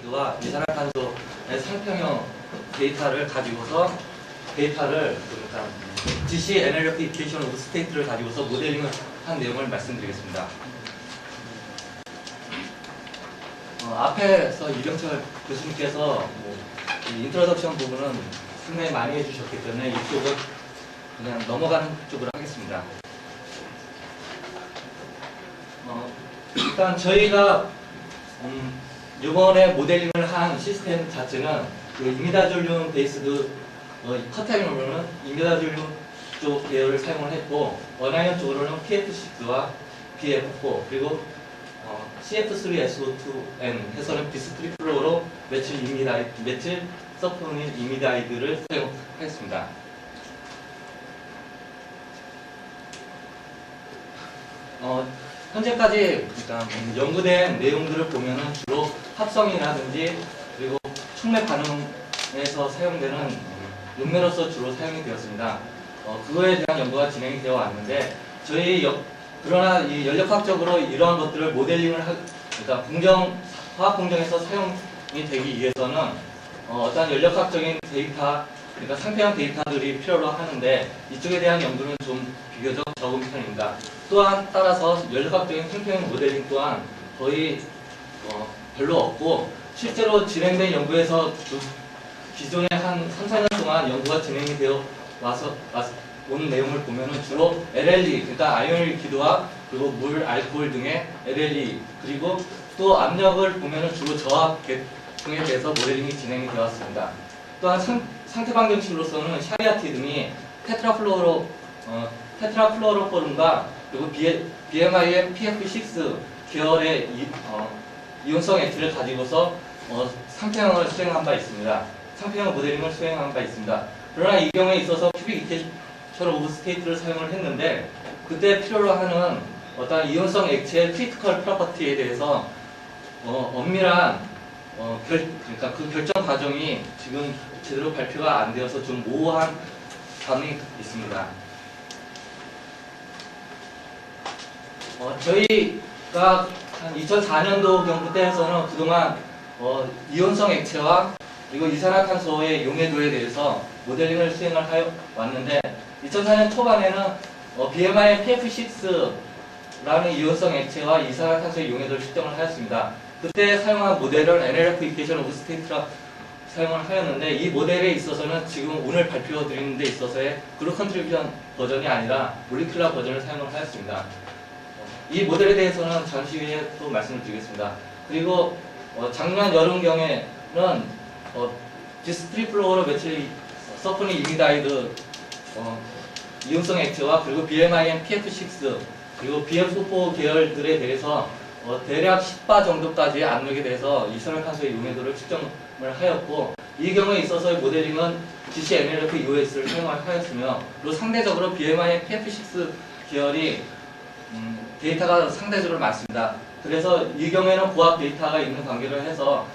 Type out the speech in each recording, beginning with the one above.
PF6와 이산화탄소의 상평형 데이터를 가지고서 그러니까 GC NLP 이퀘이션 오브 스테이트를 가지고서 모델링을 한 내용을 말씀드리겠습니다. 앞에서 이병철 교수님께서 인트로덕션 부분은 상당히 많이 해주셨기 때문에 이쪽은 그냥 넘어가는 쪽으로 하겠습니다. 일단 저희가 이번에 모델링을 한 시스템 자체는 그 이미다졸륨 베이스드 커텍으로는 이미다졸륨 쪽 계열을 사용을 했고, 원하이언 쪽으로는 PF6와 BF4 그리고 CF3SO2N 해서는 비스트리플로로 메칠 서포닌 이미다이드를 사용했습니다. 현재까지 그러니까 연구된 내용들을 보면은 주로 합성이라든지 그리고 촉매 반응에서 사용되는 용매로서 주로 사용이 되었습니다. 그거에 대한 연구가 진행이 되어 왔는데 그러나 이 연력학적으로 이러한 것들을 모델링을 그러니까 화학 공정에서 사용이 되기 위해서는 어떤 연력학적인 데이터, 그러니까 상태형 데이터들이 필요로 하는데 이쪽에 대한 연구는 좀 비교적 적은 편입니다. 또한 따라서 연력학적인 상태형 모델링 또한 거의 별로 없고, 실제로 진행된 연구에서 기존에 한 3, 4년 동안 연구가 진행이 되어 온 내용을 보면은 주로 LLE, 그러니까 아이오닉 기도와 그리고 물, 알코올 등의 LLE, 그리고 또 압력을 보면은 주로 저압 등에 대해서 모델링이 진행이 되었습니다. 또한 상태 방정식으로서는 샤리아티 등이 테트라플로로포름과 그리고 BMIM PF6 계열의 이온성 액체를 가지고서 상태형을 수행한 바 있습니다. 상태형 모델링을 수행한 바 있습니다. 그러나 이 경우에 있어서 큐빅 이퀘이션 오브 스테이트를 사용을 했는데, 그때 필요로 하는 어떤 이온성 액체의 크리티컬 프로퍼티에 대해서 엄밀한 그러니까 그 결정 과정이 지금 제대로 발표가 안 되어서 좀 모호한 감이 있습니다. 저희가 한 2004년도 경부 때에서는 그동안 이온성 액체와 그리고 이산화탄소의 용해도에 대해서 모델링을 수행을 하여 왔는데, 2004년 초반에는 BMI PF6라는 이온성 액체와 이산화탄소의 용해도를 측정을 하였습니다. 그때 사용한 모델은 NLF 이퀘이션 오브 스테이트라 사용을 하였는데, 이 모델에 있어서는 지금 오늘 발표드리는 데 있어서의 그룹 컨트리뷰션 버전이 아니라 몰리큘러 버전을 사용을 하였습니다. 이 모델에 대해서는 잠시 후에 또 말씀을 드리겠습니다. 그리고 작년 여름경에는 디스트리플로로 메칠 서포닌 이미다이드 이온성 액체와 그리고 BMIM PF6 그리고 BF4 계열들에 대해서 대략 10바 정도까지의 압력에 대해서 이산화탄소의 용해도를 측정을 하였고, 이 경우에 있어서의 모델링은 GC NLF EOS를 사용하였으며, 그리고 상대적으로 BMIM PF6 계열이 데이터가 상대적으로 많습니다. 그래서 이 경우에는 고압 데이터가 있는 관계로 해서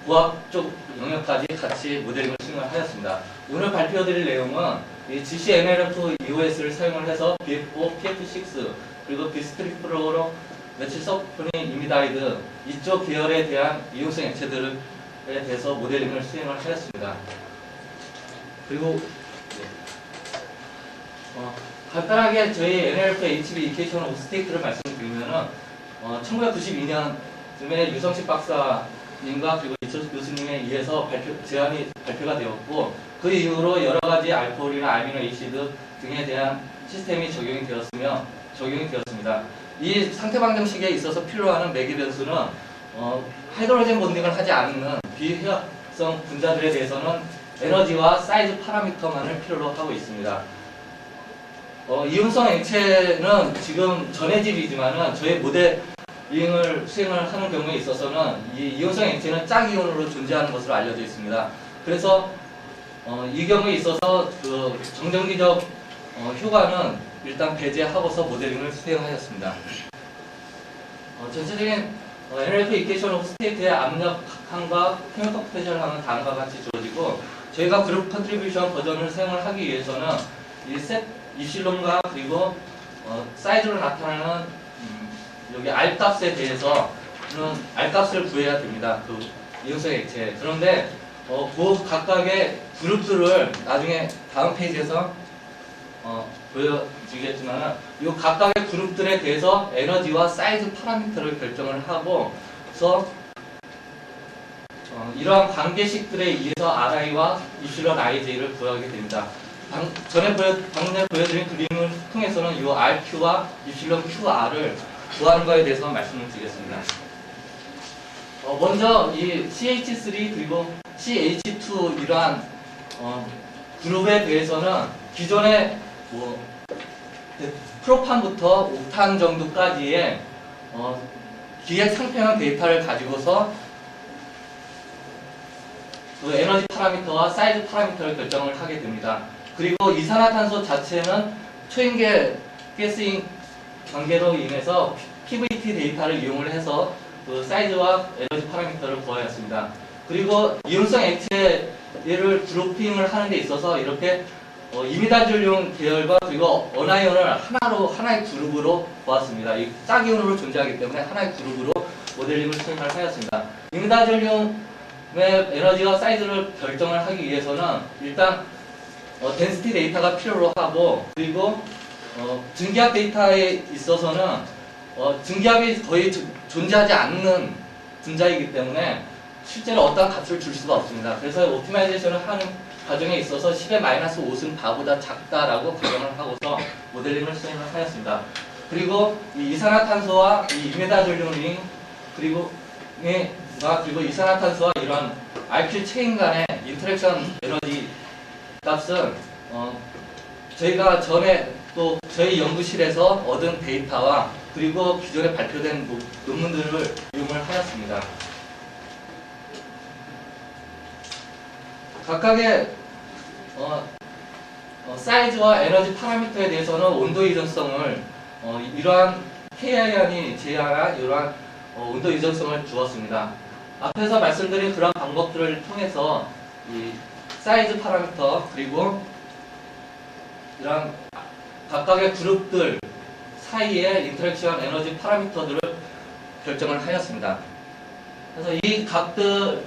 고압 쪽 영역까지 같이 모델링을 수행을 하였습니다. 오늘 발표드릴 내용은 이 GC NLF EOS를 사용을 해서 BF4, PF6 그리고 비스트리플로로 메칠 서포닌 이미다이드 이쪽 계열에 대한 이온성 액체들에 대해서 모델링을 수행을 하였습니다. 그리고 간단하게 저희 NLF HB 이퀘이션 오브 스테이트를 말씀드리면은 1992년쯤에 유성식 박사님과 그리고 이철수 교수님에 의해서 제안이 발표가 되었고, 그 이후로 여러 가지 알코올이나 아미노 애시드 등에 대한 시스템이 적용이 되었습니다. 이 상태 방정식에 있어서 필요한 매개 변수는 하이드로젠 본딩을 하지 않는 비회합성 분자들에 대해서는 에너지와 사이즈 파라미터만을 필요로 하고 있습니다. 이온성 액체는 지금 전해질이지만은 저희 모델링을 수행을 하는 경우에 있어서는 이 이온성 액체는 짝이온으로 존재하는 것으로 알려져 있습니다. 그래서 이 경우에 있어서 그 정전기적 효과는 일단 배제하고서 모델링을 수행하였습니다. 전체적인 NLF 이퀘이션 오브 스테이트의 압력항과 케미컬 포텐셜항은 다음과 같이 주어지고, 저희가 그룹 컨트리뷰션 버전을 사용을 하기 위해서는 이 셋 입실론과 그리고 사이즈로 나타나는 여기 R 값에 대해서는 R 값을 구해야 됩니다. 그 이온성 액체. 그런데 그 각각의 그룹들을 나중에 다음 페이지에서 보여주겠지만 이 각각의 그룹들에 대해서 에너지와 사이즈 파라미터를 결정을 하고서 이러한 관계식들에 의해서 RI와 입실론 IJ를 구하게 됩니다. 방금 전에 보여드린 그림을 통해서는 이 RQ와 입실론 QR을 구하는 것에 대해서 말씀을 드리겠습니다. 먼저 이 CH3 그리고 CH2 이러한 그룹에 대해서는 기존의 프로판부터 옥탄 정도까지의 기획 상평형 데이터를 가지고서 그 에너지 파라미터와 사이즈 파라미터를 결정을 하게 됩니다. 그리고 이산화탄소 자체는 초인계 가스인 관계로 인해서 PVT 데이터를 이용을 해서 그 사이즈와 에너지 파라미터를 구하였습니다. 그리고 이온성 액체를 그룹핑을 하는 데 있어서 이렇게 이미다졸륨 계열과 그리고 어나이온을 하나의 그룹으로 보았습니다. 이 짝이온으로 존재하기 때문에 하나의 그룹으로 모델링을 수행을 하였습니다. 이미다졸륨의 에너지와 사이즈를 결정을 하기 위해서는 일단 덴시티 데이터가 필요로 하고, 그리고 증기압 데이터에 있어서는 증기압이 거의 존재하지 않는 분자이기 때문에 실제로 어떠한 값을 줄 수가 없습니다. 그래서 옵티마이제이션을 하는 과정에 있어서 10의 마이너스 5은 바보다 작다라고 가정을 하고서 모델링을 수행을 하였습니다. 그리고 이 이산화탄소와 이 이메다졸륨 그리고 이산화탄소와 이런 RQ 체인 간의 인터랙션 에너지 값은 저희가 전에 또 저희 연구실에서 얻은 데이터와 그리고 기존에 발표된 논문들을 이용을 하였습니다. 각각의 사이즈와 에너지 파라미터에 대해서는 온도 이전성을 이러한 KI안이 제한한 이러한 온도 이전성을 주었습니다. 앞에서 말씀드린 그런 방법들을 통해서 이 사이즈 파라미터 그리고 이런 각각의 그룹들 사이의 인터랙션 에너지 파라미터들을 결정을 하였습니다. 그래서 이 값들을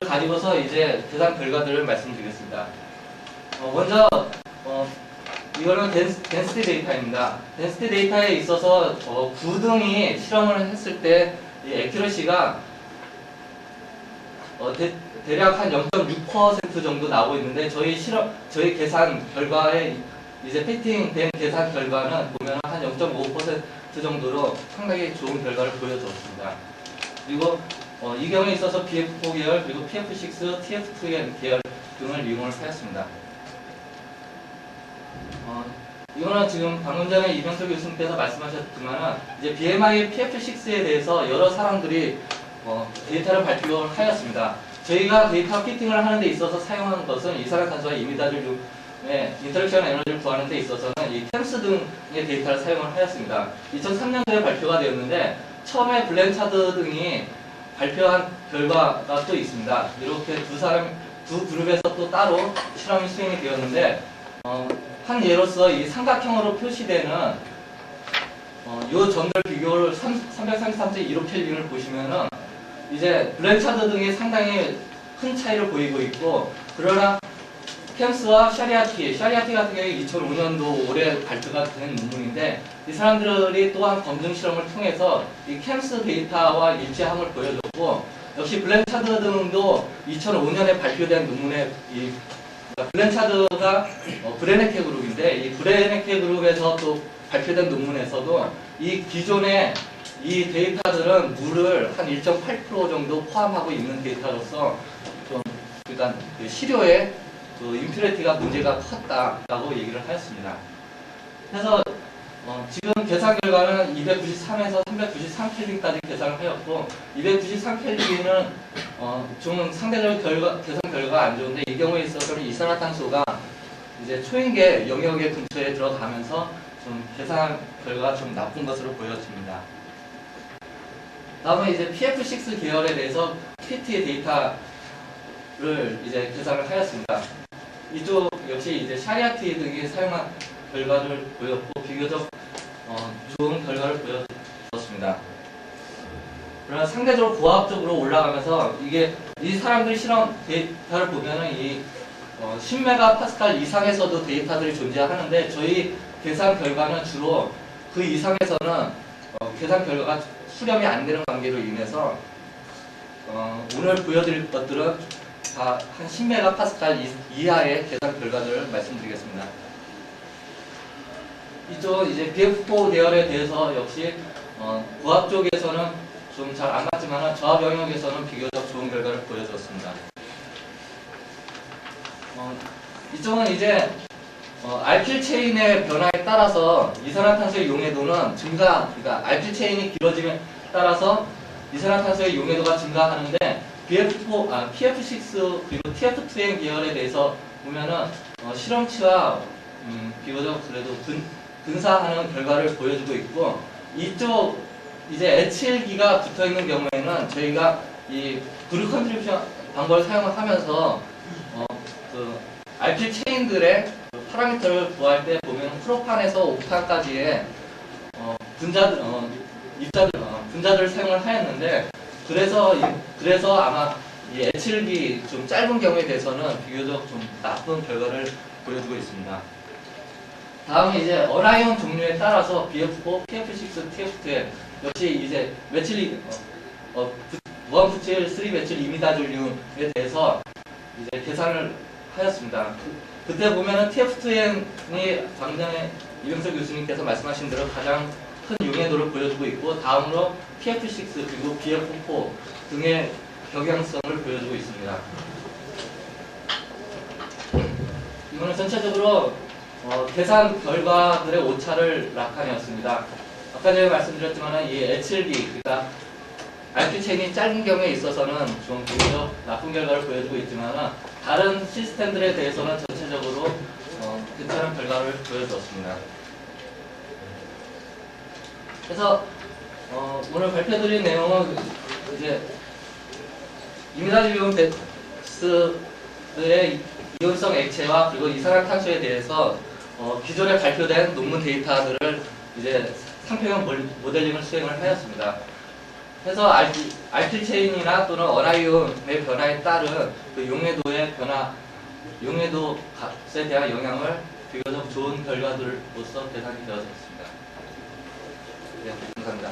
가지고서 이제 계산 결과들을 말씀드리겠습니다. 먼저 이거는 덴시티 데이터입니다. 덴시티 데이터에 있어서 9등이 실험을 했을 때 이 액큐러시가 대략 한 0.6% 정도 나오고 있는데 저희 계산 결과에 이제 피팅된 계산 결과는 보면 한 0.5% 정도로 상당히 좋은 결과를 보여줬습니다. 그리고 이 경우에 있어서 BF4 계열 그리고 PF6, TF2 계열 등을 이용을 하였습니다. 이거는 지금 방금 전에 이병철 교수님께서 말씀하셨지만 이제 BMI PF6에 대해서 여러 사람들이 데이터를 발표를 하였습니다. 저희가 데이터 피팅을 하는 데 있어서 사용한 것은 이산화탄소와 이미다졸륨의 인터랙션 에너지를 구하는 데 있어서는 이 캠스 등의 데이터를 사용을 하였습니다. 2003년도에 발표가 되었는데 처음에 블렌차드 등이 발표한 결과가 또 있습니다. 이렇게 두 그룹에서 또 따로 실험이 수행이 되었는데 한 예로서 이 삼각형으로 표시되는 요 점들 비교를 333.15켈빈을 보시면은 이제 블렌차드 등이 상당히 큰 차이를 보이고 있고, 그러나 캠스와 샤리아티 같은 경우에 2005년도 올해 발표가 된 논문인데 이 사람들이 또한 검증 실험을 통해서 이 캠스 데이터와 일치함을 보여줬고, 역시 블렌차드 등도 2005년에 발표된 논문에 블렌차드가 브레네케 그룹인데 이 브레네케 그룹에서 또 발표된 논문에서도 이 기존의 이 데이터들은 물을 한 1.8% 정도 포함하고 있는 데이터로서 좀 일단 그 시료의 그 임퓨리티가 문제가 컸다라고 얘기를 하였습니다. 그래서 지금 계산 결과는 293에서 393켈빈까지 계산을 하였고, 293켈빈은 좀 상대적으로 계산 결과가 안 좋은데 이 경우에 있어서는 이산화탄소가 이제 초인계 영역의 근처에 들어가면서 좀 계산 결과가 좀 나쁜 것으로 보여집니다. 다음은 이제 PF6 계열에 대해서 PT의 데이터를 이제 계산을 하였습니다. 이쪽 역시 이제 샤리아티 등이 사용한 결과를 보였고 비교적 좋은 결과를 보여줬습니다. 그러나 상대적으로 고학적으로 올라가면서 이게 이 사람들이 실험 데이터를 보면은 이 10메가파스칼 이상에서도 데이터들이 존재하는데 저희 계산 결과는 주로 그 이상에서는 계산 결과가 수렴이 안 되는 관계로 인해서 오늘 보여드릴 것들은 다 한 10메가파스칼 이하의 계산 결과들을 말씀드리겠습니다. 이쪽 이제 BF4 계열에 대해서 역시 고학 쪽에서는 좀 잘 안 맞지만 저학 영역에서는 비교적 좋은 결과를 보여주었습니다. 이쪽은 이제 알킬 체인의 변화에 따라서 이산화탄소의 용해도는 그러니까 알킬 체인이 길어짐에 따라서 이산화탄소의 용해도가 증가하는데 PF6 그리고 TF2N 계열에 대해서 보면은 실험치와 비교적 그래도 근사하는 결과를 보여주고 있고, 이쪽 이제 H1기가 붙어 있는 경우에는 저희가 이 브루 컨트리뷰션 방법을 사용하면서 그 알킬 체인들의 파라미터를 구할 때 보면 프로판에서 옥탄까지의 분자들을 사용을 하였는데, 그래서 아마 이 H1기 좀 짧은 경우에 대해서는 비교적 좀 나쁜 결과를 보여주고 있습니다. 다음에 이제 어라이온 종류에 따라서 BF4, PF6, TF2 역시 이제 메틸 1부칠 3메틸 이미다졸륨에 대해서 이제 계산을 하였습니다. 그때 보면은 TF2N이 방금 전에 이병석 교수님께서 말씀하신 대로 가장 큰 용해도를 보여주고 있고, 다음으로 TF6 그리고 BF4 등의 격양성을 보여주고 있습니다. 이거는 전체적으로 계산 결과들의 오차를 나타내었습니다. 아까 전에 말씀드렸지만 이 H1B, 그러니까 알킬 체인이 짧은 경우에 있어서는 좀 비교적 나쁜 결과를 보여주고 있지만 다른 시스템들에 대해서는 전체적으로 괜찮은 결과를 보여주었습니다. 그래서 오늘 발표드린 내용은 이제 이미다졸륨 베스의 이온성 액체와 그리고 이산화탄소에 대해서 기존에 발표된 논문 데이터들을 이제 상평형 모델링을 수행을 하였습니다. 그래서 알킬 체인이나 또는 어라이온의 변화에 따른 그 용해도의 변화, 용해도 값에 대한 영향을 비교적 좋은 결과들로서 계산이 되어졌습니다. 네, 감사합니다.